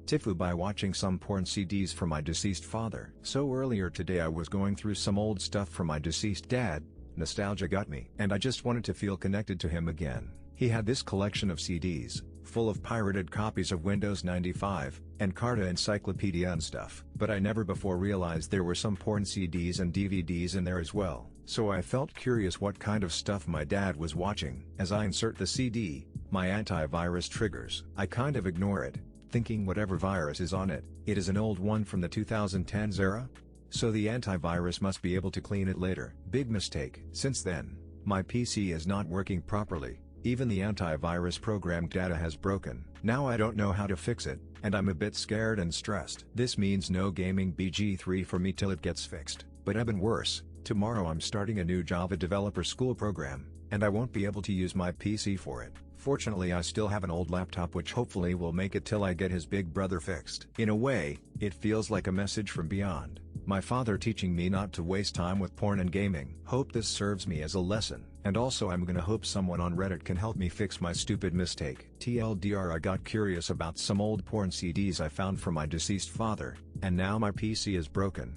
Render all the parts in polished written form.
TIFU by watching some porn CDs from my deceased father. So earlier today I was going through some old stuff from my deceased dad. Nostalgia got me, and I just wanted to feel connected to him again. He had this collection of CDs, full of pirated copies of Windows 95, and Carta Encyclopedia and stuff. But I never before realized there were some porn CDs and DVDs in there as well. So I felt curious what kind of stuff my dad was watching. As I insert the CD, my antivirus triggers. I kind of ignore it, thinking whatever virus is on it, it is an old one from the 2010s era? So the antivirus must be able to clean it later. Big mistake. Since then, my PC is not working properly. Even the antivirus program data has broken. Now I don't know how to fix it, and I'm a bit scared and stressed. This means no gaming BG3 for me till it gets fixed. But even worse, tomorrow I'm starting a new Java developer school program, and I won't be able to use my PC for it. Fortunately I still have an old laptop which hopefully will make it till I get his big brother fixed. In a way, it feels like a message from beyond. My father teaching me not to waste time with porn and gaming. Hope this serves me as a lesson. And also I'm gonna hope someone on Reddit can help me fix my stupid mistake. TLDR, I got curious about some old porn CDs I found from my deceased father, and now my PC is broken.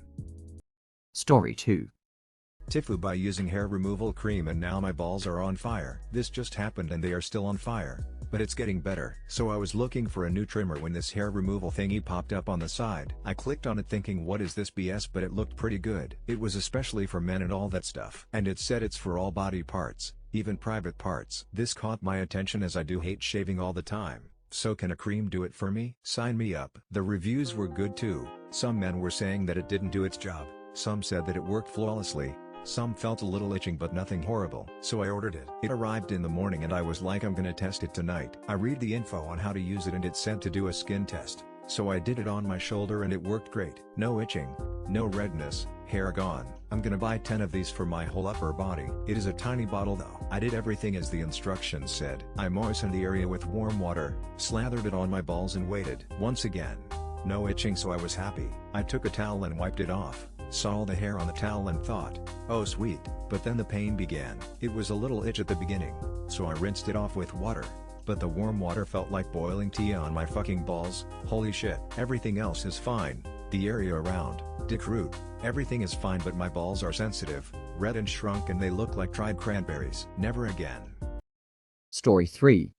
Story 2. TIFU by using hair removal cream, and now my balls are on fire. This just happened and they are still on fire, but it's getting better. So I was looking for a new trimmer when this hair removal thingy popped up on the side. I clicked on it thinking what is this BS, but it looked pretty good. It was especially for men and all that stuff. And it said it's for all body parts, even private parts. This caught my attention as I do hate shaving all the time. So can a cream do it for me? Sign me up. The reviews were good too. Some men were saying that it didn't do its job. Some said that it worked flawlessly. Some felt a little itching but nothing horrible. So I ordered it. It arrived in the morning and I was like, I'm gonna test it tonight. I read the info on how to use it and it said to do a skin test. So I did it on my shoulder and it worked great. No itching, no redness, hair gone. I'm gonna buy 10 of these for my whole upper body. It is a tiny bottle though. I did everything as the instructions said. I moistened the area with warm water, slathered it on my balls and waited. Once again, no itching, so I was happy. I took a towel and wiped it off. Saw all the hair on the towel and thought, oh sweet, but then the pain began. It was a little itch at the beginning, so I rinsed it off with water. But the warm water felt like boiling tea on my fucking balls. Holy shit. Everything else is fine. The area around, dick root, everything is fine, but my balls are sensitive, red and shrunk, and they look like dried cranberries. Never again. Story 3.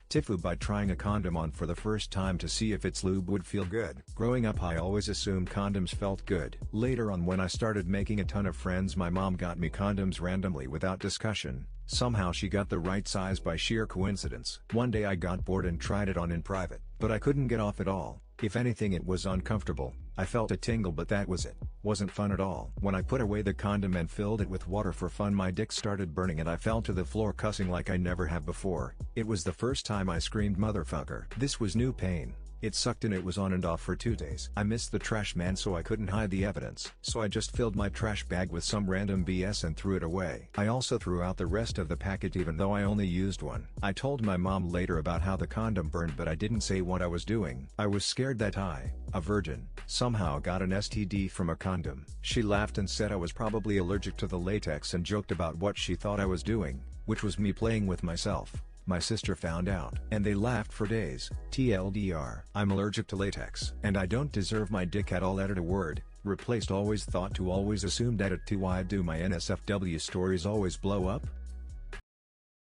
TIFU by trying a condom on for the first time to see if its lube would feel good. Growing up I always assumed condoms felt good. Later on when I started making a ton of friends, my mom got me condoms randomly without discussion. Somehow she got the right size by sheer coincidence. One day I got bored and tried it on in private, but I couldn't get off at all. If anything, it was uncomfortable. I felt a tingle, but that was it. Wasn't fun at all. When I put away the condom and filled it with water for fun, my dick started burning and I fell to the floor cussing like I never have before. It was the first time I screamed motherfucker. This was new pain. It sucked and it was on and off for 2 days. I missed the trash man, so I couldn't hide the evidence. So I just filled my trash bag with some random BS and threw it away. I also threw out the rest of the packet even though I only used one. I told my mom later about how the condom burned, but I didn't say what I was doing. I was scared that I, a virgin, somehow got an STD from a condom. She laughed and said I was probably allergic to the latex and joked about what she thought I was doing, which was me playing with myself. My sister found out, and they laughed for days. TLDR, I'm allergic to latex. And I don't deserve my dick at all. Added a word, replaced always thought to always assumed. Added to why do my NSFW stories always blow up?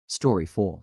Story 4.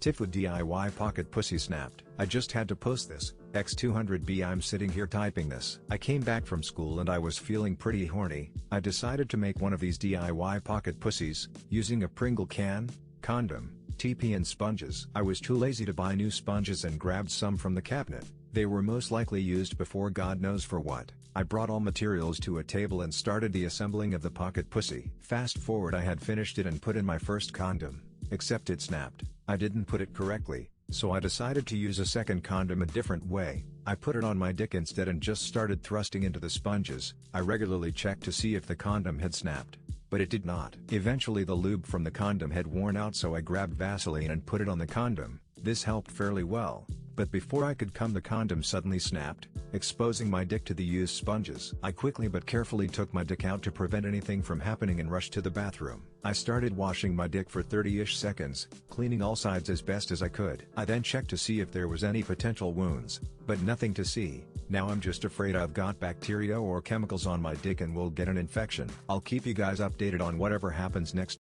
TIFU DIY pocket pussy snapped. I just had to post this. X200B, I'm sitting here typing this. I came back from school and I was feeling pretty horny. I decided to make one of these DIY pocket pussies, using a Pringle can, condom, TP and sponges. I was too lazy to buy new sponges and grabbed some from the cabinet. They were most likely used before, God knows for what. I brought all materials to a table and started the assembling of the pocket pussy. Fast forward, I had finished it and put in my first condom, except it snapped. I didn't put it correctly, so I decided to use a second condom a different way. I put it on my dick instead and just started thrusting into the sponges. I regularly checked to see if the condom had snapped, but it did not. Eventually the lube from the condom had worn out, so I grabbed Vaseline and put it on the condom. This helped fairly well, but before I could come the condom suddenly snapped. exposing my dick to the used sponges. I quickly but carefully took my dick out to prevent anything from happening and rushed to the bathroom. I started washing my dick for 30-ish seconds, cleaning all sides as best as I could. I then checked to see if there was any potential wounds, but nothing to see. Now I'm just afraid I've got bacteria or chemicals on my dick and will get an infection. I'll keep you guys updated on whatever happens next.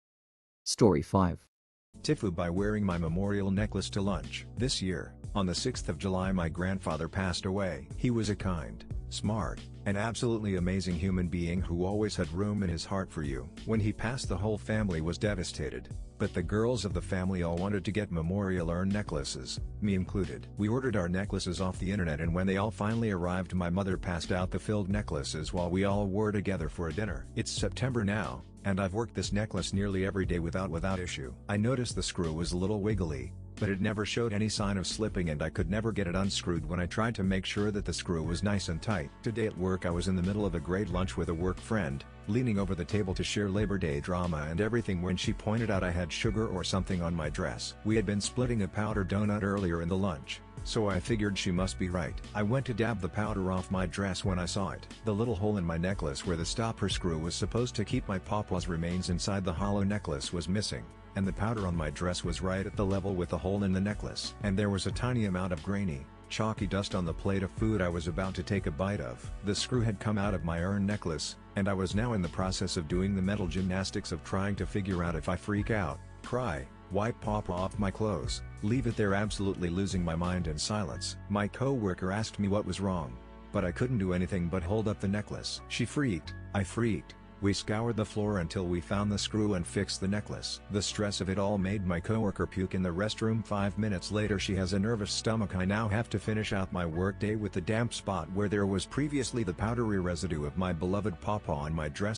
Story 5. TIFU by wearing my memorial necklace to lunch. This year, on the 6th of July, my grandfather passed away. He was a kind, smart, and absolutely amazing human being who always had room in his heart for you. When he passed, the whole family was devastated, but the girls of the family all wanted to get memorial urn necklaces, me included. We ordered our necklaces off the internet, and when they all finally arrived, my mother passed out the filled necklaces while we all were together for a dinner. It's September now, and I've worked this necklace nearly every day without issue. I noticed the screw was a little wiggly, but it never showed any sign of slipping, and I could never get it unscrewed when I tried to make sure that the screw was nice and tight. Today at work, I was in the middle of a great lunch with a work friend, leaning over the table to share Labor Day drama and everything, when she pointed out I had sugar or something on my dress. We had been splitting a powder donut earlier in the lunch, so I figured she must be right. I went to dab the powder off my dress when I saw it. The little hole in my necklace where the stopper screw was supposed to keep my pawpaws remains inside the hollow necklace was missing, and the powder on my dress was right at the level with the hole in the necklace. And there was a tiny amount of grainy, chalky dust on the plate of food I was about to take a bite of. The screw had come out of my urn necklace, and I was now in the process of doing the mental gymnastics of trying to figure out if I freak out, cry, wipe pawpaw off my clothes, leave it there absolutely losing my mind in silence. My coworker asked me what was wrong, but I couldn't do anything but hold up the necklace. She freaked, I freaked. We scoured the floor until we found the screw and fixed the necklace. The stress of it all made my coworker puke in the restroom. 5 minutes later, she has a nervous stomach. I now have to finish out my workday with the damp spot where there was previously the powdery residue of my beloved pawpaw on my dress.